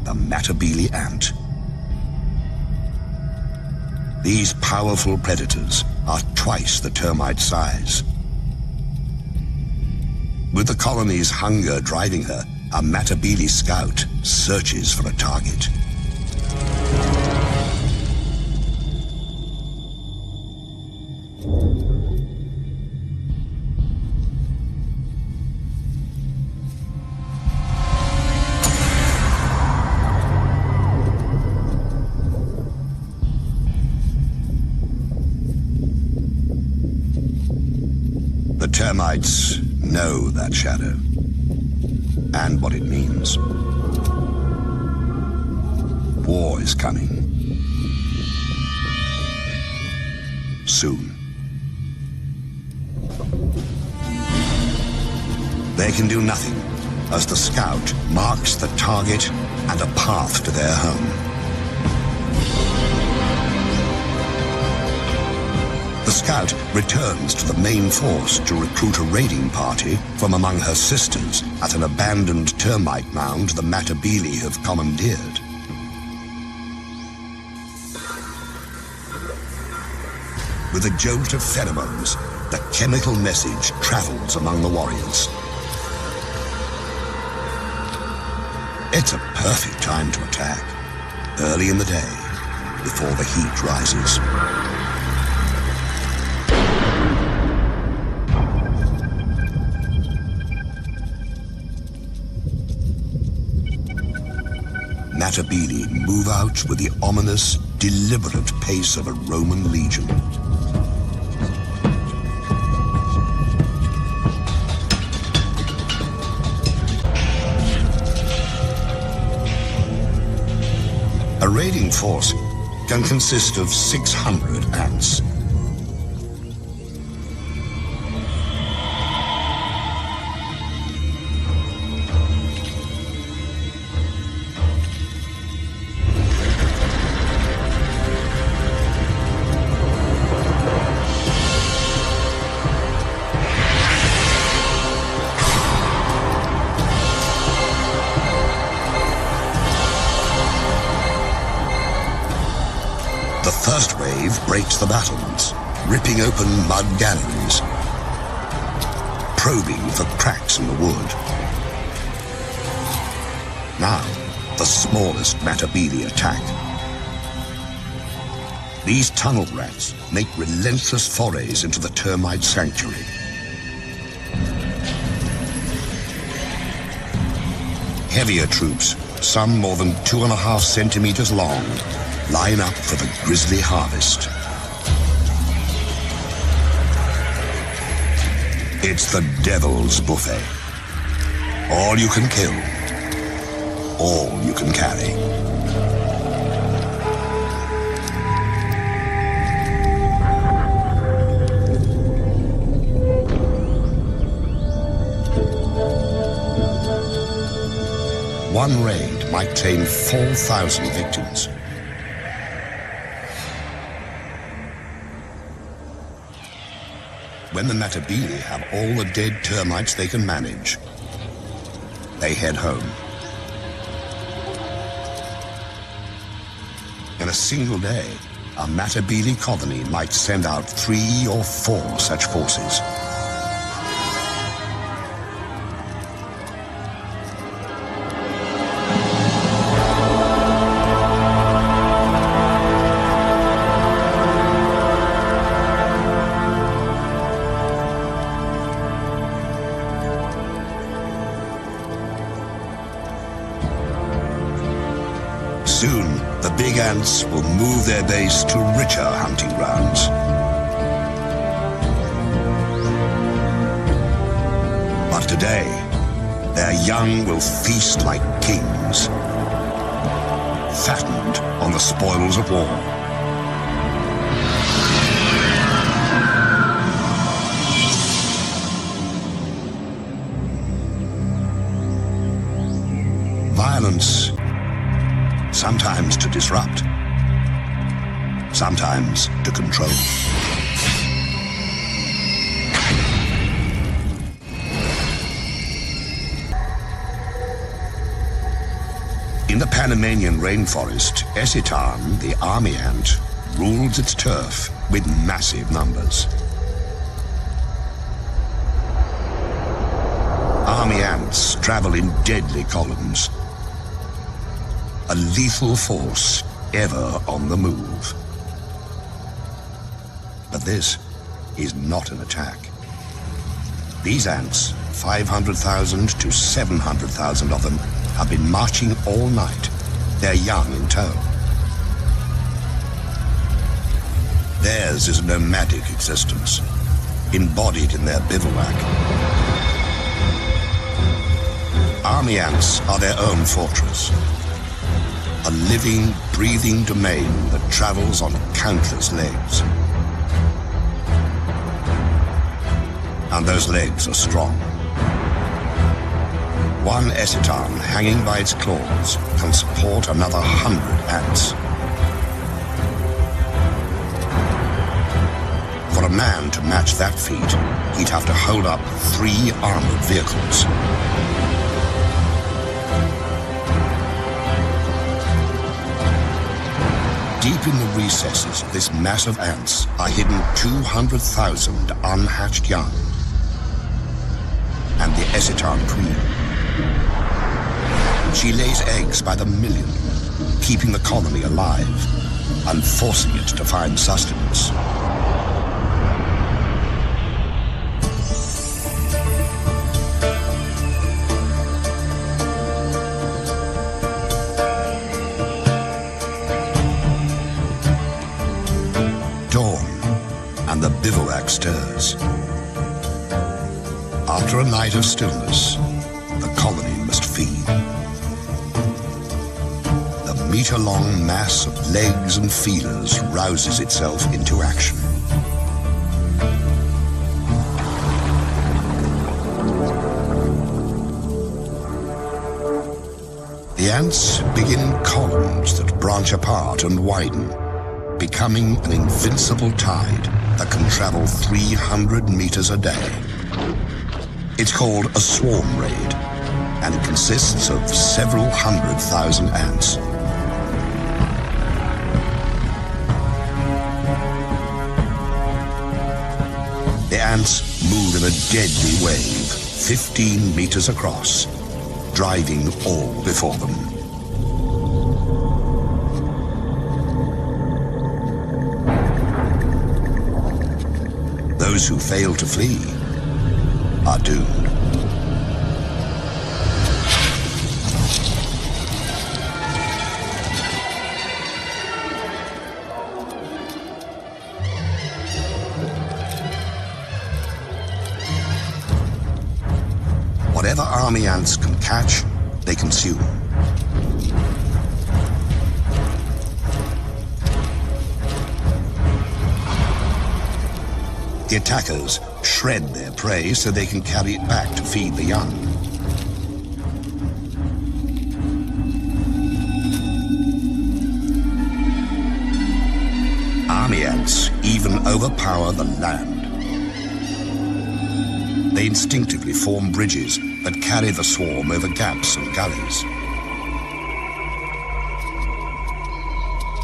the Matabele ant. These powerful predators are twice the termite size. With the colony's hunger driving her, a Matabele scout searches for a target. The termites know that shadow and what it means. War is coming. Soon. They can do nothing as the scout marks the target and a path to their home. The scout returns to the main force to recruit a raiding party from among her sisters at an abandoned termite mound the Matabele have commandeered. With a jolt of pheromones, the chemical message travels among the warriors. It's a perfect time to attack, early in the day, before the heat rises. Matabele move out with the ominous, deliberate pace of a Roman legion. A raiding force can consist of 600 ants. The first wave breaks the battlements, ripping open mud galleries, probing for cracks in the wood. Now, the smallest Matabele attack. These tunnel rats make relentless forays into the termite sanctuary. Heavier troops, some more than 2.5 centimeters long, line up for the grisly harvest. It's the devil's buffet. All you can kill, all you can carry. One raid might claim 4,000 victims. When the Matabele have all the dead termites they can manage, they head home. In a single day, a Matabele colony might send out 3 or 4 such forces. Soon, the big ants will move their base to richer hunting grounds. But today, their young will feast like kings, fattened on the spoils of war. Violence, sometimes to disrupt, sometimes to control. In the Panamanian rainforest, Esitan, the army ant, rules its turf with massive numbers. Army ants travel in deadly columns, a lethal force ever on the move. But this is not an attack. These ants, 500,000 to 700,000 of them, have been marching all night, their young in tow. Theirs is a nomadic existence, embodied in their bivouac. Army ants are their own fortress, a living, breathing domain that travels on countless legs. And those legs are strong. One Esitan hanging by its claws can support another 100 ants. For a man to match that feat, he'd have to hold up 3 armored vehicles. Deep in the recesses of this mass of ants are hidden 200,000 unhatched young. And the Esitan queen. She lays eggs by the million, keeping the colony alive and forcing it to find sustenance. Dawn, and the bivouac stirs. After a night of stillness, the colony must feed. The meter-long mass of legs and feelers rouses itself into action. The ants begin in columns that branch apart and widen, becoming an invincible tide that can travel 300 meters a day. It's called a swarm raid, and it consists of several 100,000 ants. The ants move in a deadly wave, 15 meters across, driving all before them. Those who fail to flee are doomed. Whatever army ants can catch, they consume. The attackers shred their prey so they can carry it back to feed the young. Army ants even overpower the land. They instinctively form bridges that carry the swarm over gaps and gullies.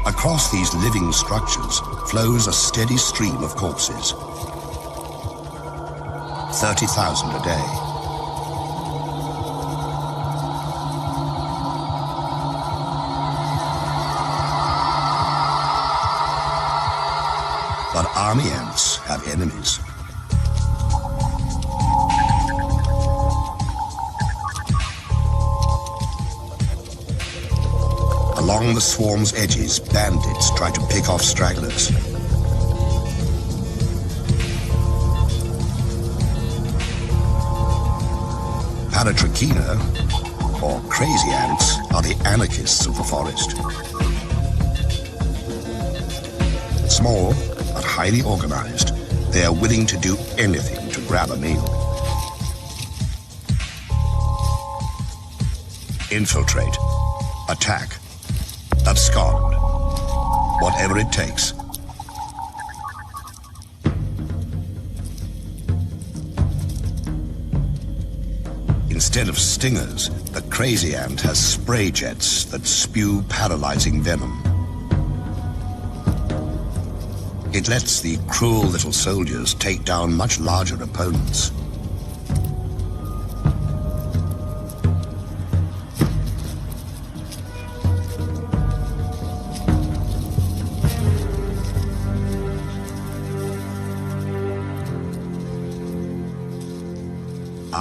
Across these living structures flows a steady stream of corpses. 30,000 a day. But army ants have enemies. Along the swarm's edges, bandits try to pick off stragglers. Paratrachina, or crazy ants, are the anarchists of the forest. Small, but highly organized, they are willing to do anything to grab a meal. Infiltrate, attack, abscond, whatever it takes. In Instead of stingers, the crazy ant has spray jets that spew paralyzing venom. It lets the cruel little soldiers take down much larger opponents.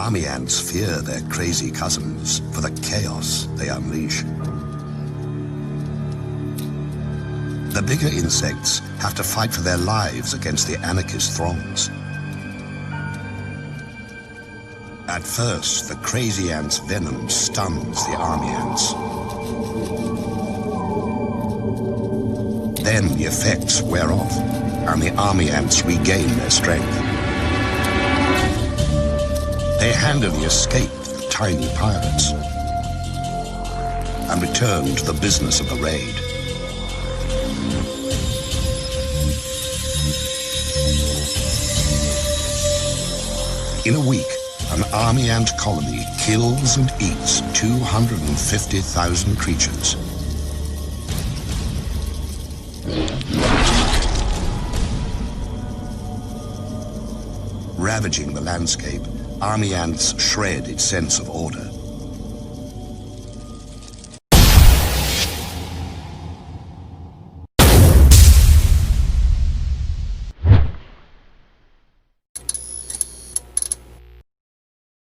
Army ants fear their crazy cousins for the chaos they unleash. The bigger insects have to fight for their lives against the anarchist throngs. At first, the crazy ant's venom stuns the army ants. Then the effects wear off, and the army ants regain their strength. They handily escape the tiny pirates and return to the business of the raid. In a week, an army ant colony kills and eats 250,000 creatures. Ravaging the landscape, army ants shred its sense of order.